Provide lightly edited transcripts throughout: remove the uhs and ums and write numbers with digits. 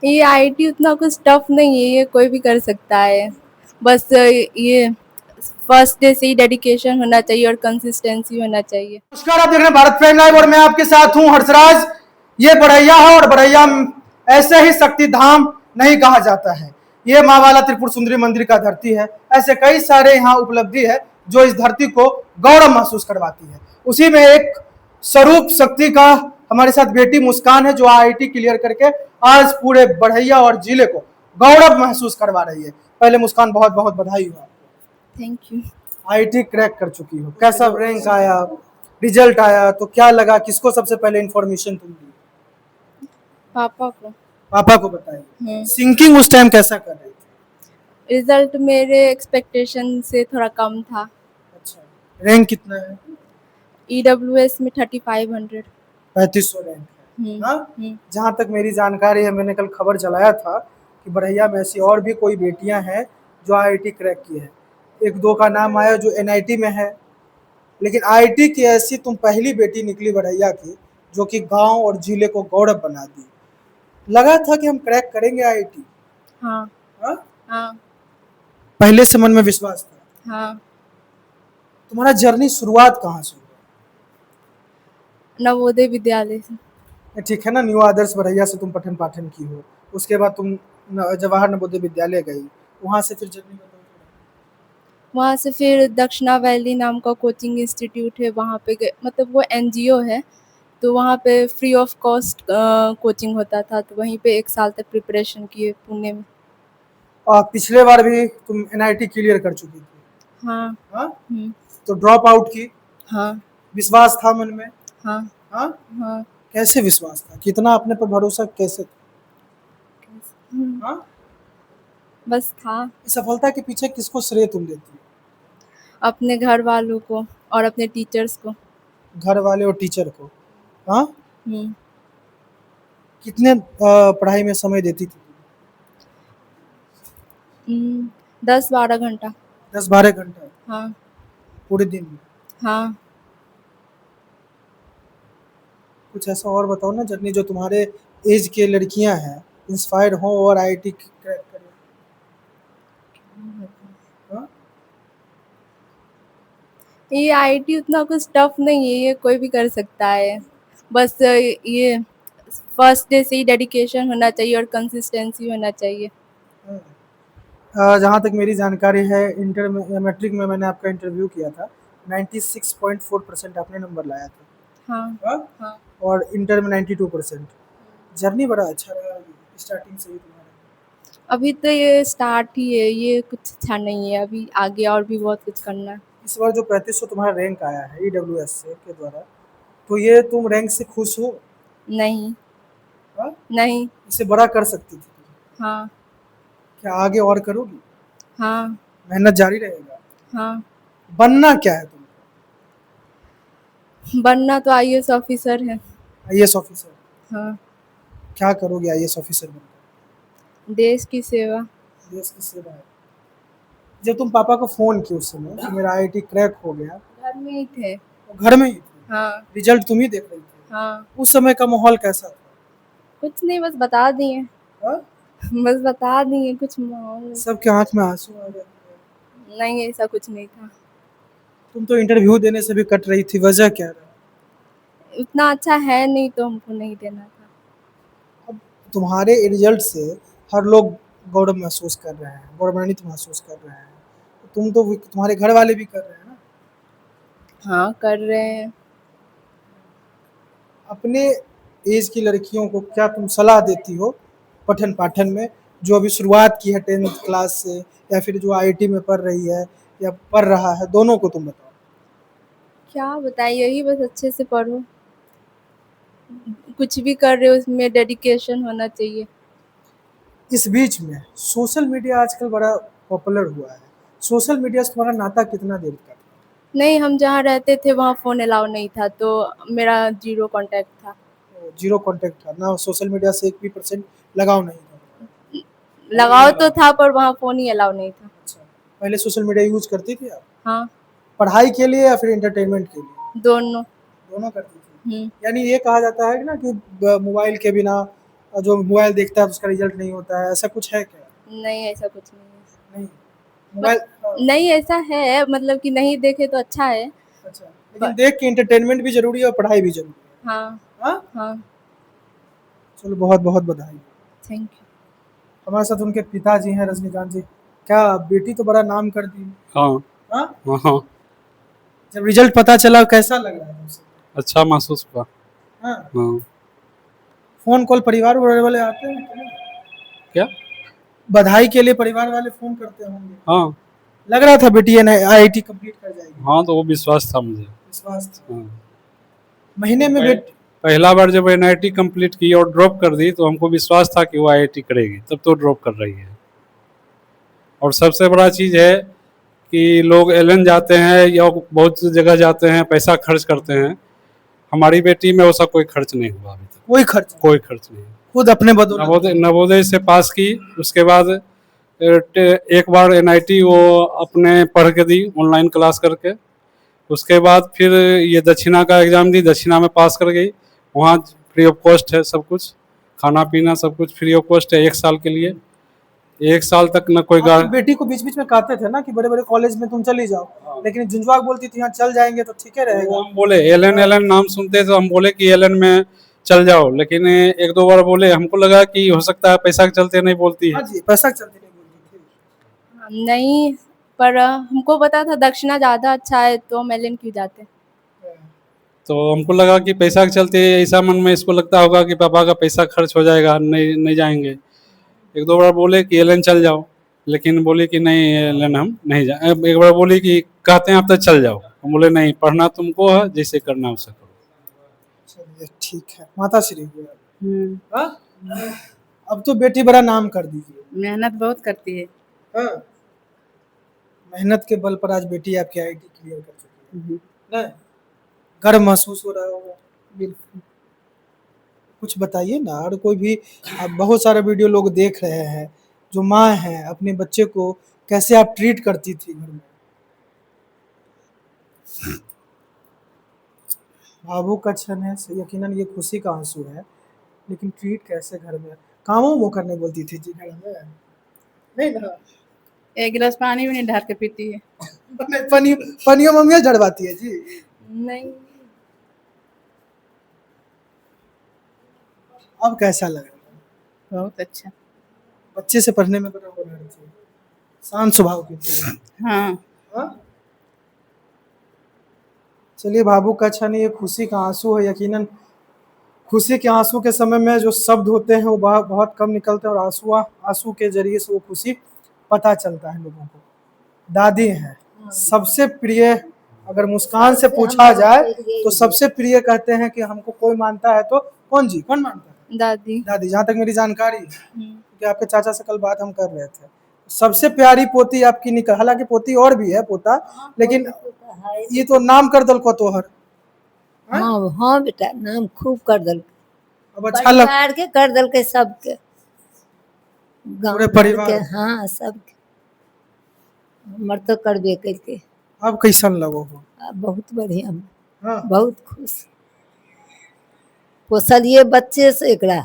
ये आईटी उतना कुछ टफ नहीं है, ये कोई भी कर सकता है। बस ये फर्स्ट डे से ही डेडिकेशन होना चाहिए और कंसिस्टेंसी होना चाहिए। नमस्कार, आप देख रहे हैं भारत प्राइम लाइव और मैं आपके साथ हूं हर्षराज। ये बड़ैया है और बड़ैया ऐसे ही शक्ति धाम नहीं कहा जाता है, ये माँ वाला त्रिपुर सुंदरी मंदिर का धरती है। ऐसे कई सारे यहाँ उपलब्धि है जो इस धरती को गौरव महसूस करवाती है। उसी में एक स्वरूप शक्ति का हमारे साथ बेटी मुस्कान है जो आईआईटी क्लियर करके आज पूरे बढ़ैया और जिले को गौरव महसूस करवा रही है। पहले मुस्कान बहुत बहुत बधाई हो। Thank you. आईआईटी क्रैक कर चुकी हो, कैसा रैंक आया, रिजल्ट आया तो क्या लगा, किसको सबसे पहले इन्फॉर्मेशन तुम दी? पापा को। पापा को बताई। सिंकिंग उस टाइम कैसा कर रही थी? रिजल्ट मेरे एक्सपेक्टेशन से थोड़ा कम था। अच्छा, रैंक कितना है? ईडब्ल्यूएस में 3500। 3500 रैंक है। हाँ, जहाँ तक मेरी जानकारी है, मैंने कल खबर चलाया था कि बढ़ैया में ऐसी और भी कोई बेटियां हैं जो आईआईटी क्रैक की है। एक दो का नाम आया जो एनआईटी में है, लेकिन आईआईटी की ऐसी तुम पहली बेटी निकली बढ़ैया की जो कि गांव और जिले को गौरव बना दी। लगा था कि हम क्रैक करेंगे आईआईटी? हाँ। हाँ? हाँ। पहले से मन में विश्वास था? हाँ। तुम्हारा जर्नी शुरुआत कहाँ से हुआ? नवोदय विद्यालय से। ठीक है ना, न्यू आदर्श बढ़ैया से तुम पठन पाठन की हो, उसके बाद तुम जवाहर नवोदय विद्यालय गई, वहां से फिर जर्नी बताओ। वहाँ से फिर दक्षिणा वैली नाम का कोचिंग इंस्टीट्यूट है, वहाँ पे गए। मतलब वो एनजीओ है, तो वहाँ पे फ्री ऑफ कॉस्ट कोचिंग होता था, तो वहीं पे 1 साल तक प्रिपरेशन किए पुणे में। और पिछले बार भी तुम एनआईटी क्लियर कर चुकी थी? हाँ। हाँ? तो ड्रॉप आउट की? हाँ। विश्वास था मन में? हाँ। हाँ? हाँ। कैसे विश्वास था, कितना अपने पर भरोसा कैसे था? हाँ? बस था। इस सफलता के पीछे किसको श्रेय तुम देती हो? अपने घर वालों को और अपने टीचर्स को। घर वाले और टीचर को। हाँ? हम्म। कितने पढ़ाई में समय देती थी? 10-12 घंटा। 10-12 घंटा हाँ। पूरे दिन में? हाँ। कुछ ऐसा और बताओ ना जर्नी जो तुम्हारे एज के लड़कियां हैं इंस्पायर हो और आईआईटी क्रैक करें। हाँ? ये आईटी उतना कुछ टफ नहीं है, ये कोई भी कर सकता है। बस ये फर्स्ट डे से ही डेडिकेशन होना चाहिए और कंसिस्टेंसी होना चाहिए। जहाँ तक मेरी जानकारी है, इंटर में या मैट्रिक में मैंने आपका इंटरव्यू किया था, 96.4% आपने नंबर लाया था। हाँ। हाँ? हाँ। और इंटर में 92%। जर्नी बड़ा अच्छा रहा स्टार्टिंग से ही तुम्हारा। अभी तो ये स्टार्ट ही है, ये कुछ अच्छा नहीं है, अभी आगे और भी बहुत कुछ करना है। इस बार जो 3500 तुम्हारा रैंक आया है ईडब्ल्यूएस से के द्वारा, तो ये तुम रैंक से खुश हो? नहीं। हाँ? नहीं। इसे बड़ा कर सकती थी तुम। हाँ। क्या आगे और करोगी? हाँ। मेहनत जारी रहेगा? हाँ। बनना क्या है तुमको? बनना तो आईएएस ऑफिसर है। IAS officer? हाँ। क्या करोगे आईएएस ऑफिसर बनकर? देश की सेवा। देश की सेवा है। जब तुम पापा को फोन किए उस समय कि मेरा आईआईटी क्रैक हो गया, घर में ही थे। तो घर में ही थे? हाँ। रिजल्ट तुम ही देख रही थी? हाँ। उस समय का माहौल कैसा था? कुछ नहीं, बस बता दिए। हाँ? बस बता दिए, कुछ माहौल सबके आंख में आंसू आ गए? नहीं, ऐसा कुछ नहीं था। तुम तो इंटरव्यू देने से भी कट रही थी, वजह क्या रहा? उतना अच्छा है नहीं तो हमको नहीं देना था। अब तुम्हारे रिजल्ट से हर लोग गौरव महसूस कर रहे हैं, गौरवान्वित महसूस कर रहे हैं, तुम तो तुम्हारे घर वाले भी कर रहे हैं ना? हाँ, कर रहे हैं। अपने एज की लड़कियों को क्या तुम सलाह देती हो पठन पाठन में, जो अभी शुरुआत की है 10th क्लास से, या फिर जो आईआईटी में पढ़ रही है या पढ़ रहा है, दोनों को तुम बताओ। क्या बताएं, यही बस अच्छे से पढ़ो। कुछ भी कर रहे हो उसमें डेडिकेशन होना चाहिए। इस बीच में सोशल मीडिया आजकल बड़ा पॉपुलर हुआ है, सोशल मीडिया से तुम्हारा नाता कितना देर का था? नहीं, हम जहाँ रहते थे वहाँ फ़ोन अलाउ नहीं था, तो मेरा 0 कॉन्टैक्ट था। जीरो कांटेक्ट था ना, सोशल मीडिया से 1% लगाव नहीं था? लगाव तो था, पर वहाँ फ़ोन ही अलाउ नहीं था। अच्छा, पहले सोशल मीडिया यूज करती थी आप? हाँ। पढ़ाई के लिए या फिर एंटरटेनमेंट के लिए? दोनों। दोनों करती थी। यानी ये कहा जाता है कि ना कि मोबाइल के बिना और जो मोबाइल देखता है तो उसका रिजल्ट नहीं होता है, ऐसा कुछ है क्या? नहीं, ऐसा कुछ नहीं है। नहीं, मोबाइल नहीं, ऐसा है मतलब कि नहीं देखे तो अच्छा है। अच्छा, लेकिन देख के एंटरटेनमेंट भी ज़रूरी है और पढ़ाई भी ज़रूरी है। हाँ, हाँ? हाँ, चलो बहुत-बहुत बधाई। Thank you. हमारे साथ उनके पिताजी हैं रजनीकांत जी। क्या बेटी तो बड़ा नाम कर दी। हाँ हाँ? हाँ हाँ, जब रिजल्ट पता चला कैसा लग रहा है उसे? अच्छा महसूस हुआ। हाँ? हाँ, फ़ोन कॉल परिवार वाले आते हैं कि नहीं? क्या? बधाई के लिए परिवार वाले फ़ोन करते होंगे। हाँ लग रहा था बेटी आईआईटी कंप्लीट कर जाएगी। हाँ, तो वो विश्वास था मुझे। विश्वास था। हाँ, महीने में पह- पहला बार जब एनआईटी कंप्लीट की और ड्रॉप कर दी तो हमको विश्वास था कि वो आईआईटी करेगी, तब तो ड्रॉप कर रही है। और सबसे बड़ा चीज़ है कि लोग एलन जाते हैं या बहुत जगह जाते हैं, पैसा खर्च करते हैं। हमारी बेटी में वैसा कोई खर्च नहीं हुआ अभी तक, कोई खर्च नहीं, कोई खर्च नहीं। खुद अपने बदौलत। नवोदय से पास की, उसके बाद एक बार एनआईटी वो अपने पढ़ के दी ऑनलाइन क्लास करके। उसके बाद फिर ये दक्षिणा का एग्ज़ाम दी, दक्षिणा में पास कर गई। वहाँ फ्री ऑफ कॉस्ट है सब कुछ, खाना पीना सब कुछ फ्री ऑफ कॉस्ट है 1 साल के लिए। 1 साल तक न कोई आपकी बेटी को बीच-बीच में कहते थे ना कि बड़े-बड़े कॉलेज में तुम चली जाओ, लेकिन झुंझुआ बोलती थी यहाँ चल जाएंगे तो ठीक है रहेगा। हम बोले एलन एलन नाम सुनते तो हम बोले कि एलन में चल जाओ, लेकिन 1-2 बार बोले, हमको लगा कि हो सकता है पैसा के चलते नहीं बोलती हाँ है। जी, पैसा के चलते नहीं बोलती थी। नहीं, पर हमको पता था दक्षिणा ज़्यादा अच्छा है तो हम एलन क्यों जाते। तो हमको लगा कि पैसा के चलते, ऐसा मन में इसको लगता होगा कि पापा का पैसा खर्च हो जाएगा, नहीं नहीं जाएंगे। 1-2 बार बोले कि एलन चल जाओ, लेकिन बोली कि नहीं एलन हम नहीं जा। एक बार बोली कि कहते हैं आप तो चल जाओ, हम बोले नहीं, पढ़ना तुमको है, जैसे करना वैसे करो। चलिए ठीक है, माताश्री। हम्म, हाँ? अब तो बेटी बड़ा नाम कर दीजिए। मेहनत बहुत करती है। हाँ? मेहनत के बल पर आज बेटी आपकी आईआईटी क्लियर कर चुकी है। नहीं? गर्व महसूस हो रहा होगा। बिल्कुल। कुछ बताइए ना, और कोई भी आप बहुत सारे वीडियो लोग देख रहे हैं, जो माँ हैं अपने बच्चे को कैसे आप ट्रीट करती थी घर में? भावुक का क्षण है, यकीनन ये खुशी का आंसू है, लेकिन ट्रीट कैसे घर में? कामों वो करने बोलती थी जी घर में? नहीं ना? एक गिलास पानी भी नहीं ढार के पीती है। पनियों मम्मियाँ झड़वाती है जी। नहीं, अब कैसा लग रहा है? बहुत अच्छा। बच्चे से पढ़ने में बड़ा हो रहा है, शांत स्वभाव की थी। हाँ, हाँ? चलिए, भावुक का क्षण, ये खुशी का आंसू है। यकीनन खुशी के आंसू के समय में जो शब्द होते हैं वो बहुत कम निकलते हैं, और आंसू के जरिए से वो खुशी पता चलता है लोगों को। दादी हैं सबसे प्रिय, अगर मुस्कान से पूछा जाए तो सबसे प्रिय कहते हैं कि हमको कोई मानता है तो कौन जी, कौन मानता है? दादी। दादी, जहाँ तक मेरी जानकारी है, क्योंकि आपके चाचा से कल बात हम कर रहे थे। सबसे प्यारी पोती आपकी निकल, हालांकि पोती और भी है पोता, लेकिन ये तो नाम कर दल को तोहर। हाँ हाँ बेटा, नाम खूब कर दल, अब अच्छा लग परिवार के कर दल के, सबके गाँव पूरे भर परिवार के, हाँ सबके। हमर तो करबे करके। अब कैसन लगो हो? बहुत बढ़िया, हाँ? बहुत खुश। पोसलिए बच्चे से एकरा,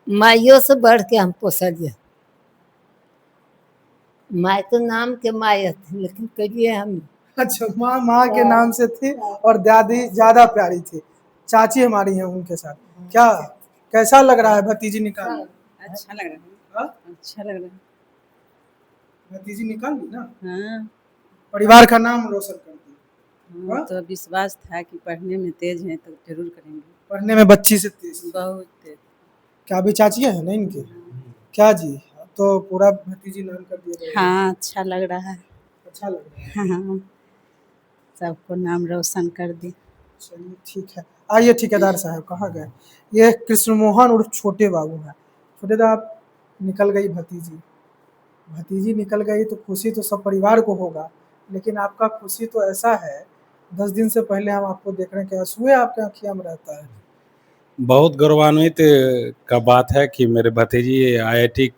माइयों से बढ़ के हम पोसलिए। माई तो नाम के माई थी, लेकिन करिए हम। अच्छा, माँ के नाम से थी और दादी ज्यादा प्यारी थी। चाची हमारी हैं उनके साथ। क्या कैसा लग रहा है भतीजी निकाल? अच्छा लग रहा है। हाँ? अच्छा लग रहा है। भतीजी निकाल ली ना, हाँ, परिवार का नाम रोशन कर दी। हाँ, तो विश्वास था कि पढ़ने में तेज है तो जरूर करेंगे। पढ़ने में बच्ची से तेज। बहुत तेज। क्या अभी चाचियाँ हैं ना इनके? क्या जी, अब तो पूरा भतीजी नाम कर दिया। हाँ, अच्छा लग रहा है। अच्छा लग रहा है। हाँ, सबको नाम रोशन कर दी। चलिए ठीक है। आइए ठेकेदार साहब, कहाँ गए? ये कृष्ण मोहन उर्फ छोटे बाबू हैं। छोटे साहब, निकल गई भतीजी, भतीजी निकल गई तो खुशी तो सब परिवार को होगा, लेकिन आपका खुशी तो ऐसा है, 10 दिन से पहले हम आपको देख रहे हैं कि आंसुए आपके आँखियों में रहता है। बहुत गौरवान्वित का बात है कि मेरे भतीजी आईआईटी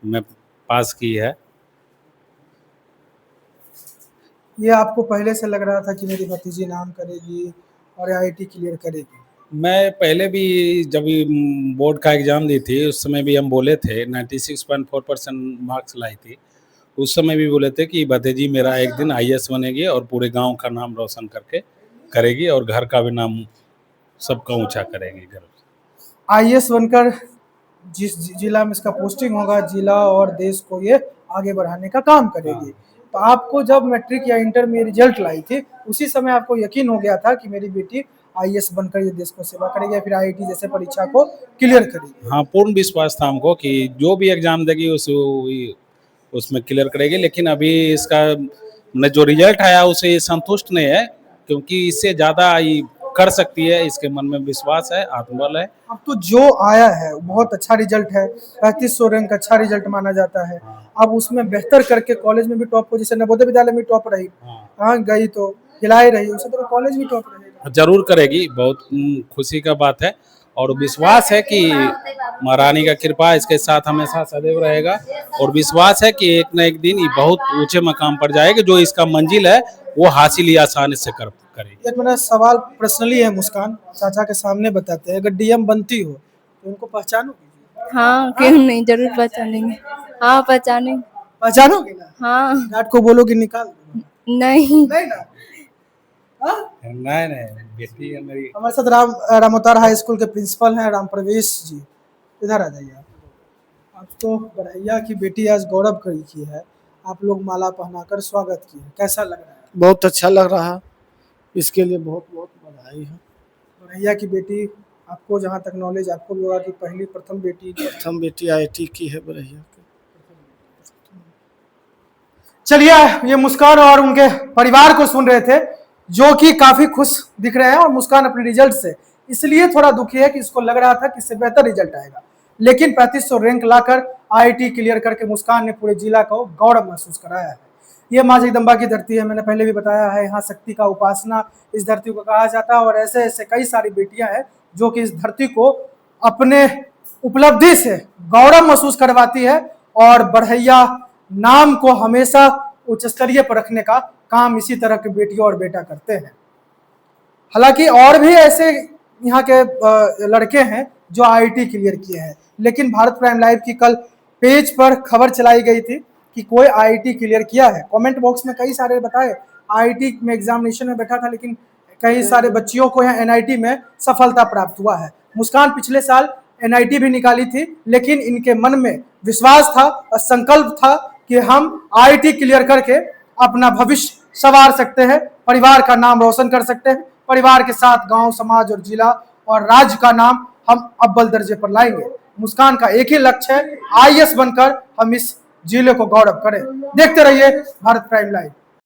में पास की है। ये आपको पहले से लग रहा था कि मेरी भतीजी नाम करेगी और आईआईटी क्लियर करेगी? मैं पहले भी जब बोर्ड का एग्ज़ाम दी थी उस समय भी हम बोले थे 96.4% मार्क्स लाई थी। उस समय भी बोले थे कि भतीजी मेरा एक दिन आईएएस बनेगी और पूरे गांव का नाम रोशन करके करेगी और घर का भी नाम सबका ऊंचा करेगी। घर आईएएस बनकर जिस जिला में इसका पोस्टिंग होगा, जिला और देश को ये आगे बढ़ाने का काम करेगी। तो आपको जब मैट्रिक या इंटर में रिजल्ट लाई थी, उसी समय आपको यकीन हो गया था कि मेरी बेटी आईएएस बनकर ये देश को सेवा करेगी या फिर आईआईटी जैसे परीक्षा को क्लियर करेगी? हाँ, पूर्ण विश्वास था हमको कि जो भी एग्ज़ाम देगी उसमें क्लियर करेगी। लेकिन अभी इसका जो रिजल्ट आया उसे संतुष्ट नहीं है, क्योंकि इससे ज़्यादा ये कर सकती है, इसके मन में विश्वास है, आत्मबल है। अब तो जो आया है बहुत अच्छा रिजल्ट है, 3500 रैंक अच्छा रिजल्ट माना जाता है। अब उसमें बेहतर करके कॉलेज में भी टॉप पोजीशन, नवोदय विद्यालय में टॉप रही, हाँ गई तो खिलाई रही, उसे तो कॉलेज भी टॉप रहेगा। जरूर करेगी, बहुत खुशी का बात है और विश्वास है कि महारानी का कृपा इसके साथ हमेशा सदैव रहेगा और विश्वास है कि एक न एक दिन ये बहुत ऊंचे मकाम पर जाएगी। जो इसका मंजिल है वो हासिल ही आसानी से करेगी। एक मेरा सवाल पर्सनली है मुस्कान, चाचा के सामने बताते हैं, अगर डीएम बनती हो तो उनको पहचानोगे? हाँ, क्यों नहीं, ज़रूर पहचानेंगे। हाँ, पहचानेंगे। पहचानोगे ना? हाँ। गार्ड को बोलोगे निकाल दो? नहीं। नहीं ना? हाँ? नहीं, बेटी है मेरी। हमारे साथ रामोतार हाई स्कूल के प्रिंसिपल हैं राम प्रवेश जी, इधर आ जाइए। आप तो बढ़ैया की बेटी आज गौरव करी की है, आप लोग माला पहनाकर स्वागत किए, कैसा लग रहा है? बहुत अच्छा लग रहा, इसके लिए बहुत बहुत बधाई है। बढ़ैया की बेटी, आपको जहाँ तक नॉलेज आपको भी होगा कि प्रथम बेटी आईआईटी की है बढ़ैया की। चलिए, ये मुस्कान और उनके परिवार को सुन रहे थे, जो कि काफी खुश दिख रहे हैं। और मुस्कान अपने रिजल्ट से इसलिए थोड़ा दुखी है कि इसको लग रहा था कि इससे बेहतर रिजल्ट आएगा, लेकिन 3500 रैंक लाकर आईआईटी क्लियर करके मुस्कान ने पूरे जिला को गौरव महसूस कराया है। ये माँ जगदम्बा की धरती है, मैंने पहले भी बताया है, यहाँ शक्ति का उपासना इस धरती को कहा जाता है। और ऐसे ऐसे कई सारी बेटियां हैं जो कि इस धरती को अपने उपलब्धि से गौरव महसूस करवाती है और बढ़ैया नाम को हमेशा उच्च स्तरीय पर रखने का काम इसी तरह के बेटियों और बेटा करते हैं। हालांकि और भी ऐसे यहाँ के लड़के हैं जो आईआईटी क्लियर किए हैं, लेकिन भारत प्राइम लाइव की कल पेज पर खबर चलाई गई थी कि कोई आईआईटी क्लियर किया है। कमेंट बॉक्स में कई सारे बताए आईआईटी में एग्जामिनेशन में बैठा था, लेकिन कई सारे बच्चियों को यहाँ एनआईटी में सफलता प्राप्त हुआ है। मुस्कान पिछले साल एनआईटी भी निकाली थी, लेकिन इनके मन में विश्वास था और संकल्प था कि हम आईआईटी क्लियर करके अपना भविष्य संवार सकते हैं, परिवार का नाम रोशन कर सकते हैं, परिवार के साथ गांव, समाज और जिला और राज्य का नाम हम अव्वल दर्जे पर लाएंगे। मुस्कान का एक ही लक्ष्य है, आईएएस बनकर हम इस जिले को गौरव करें। देखते रहिए भारत प्राइम लाइव।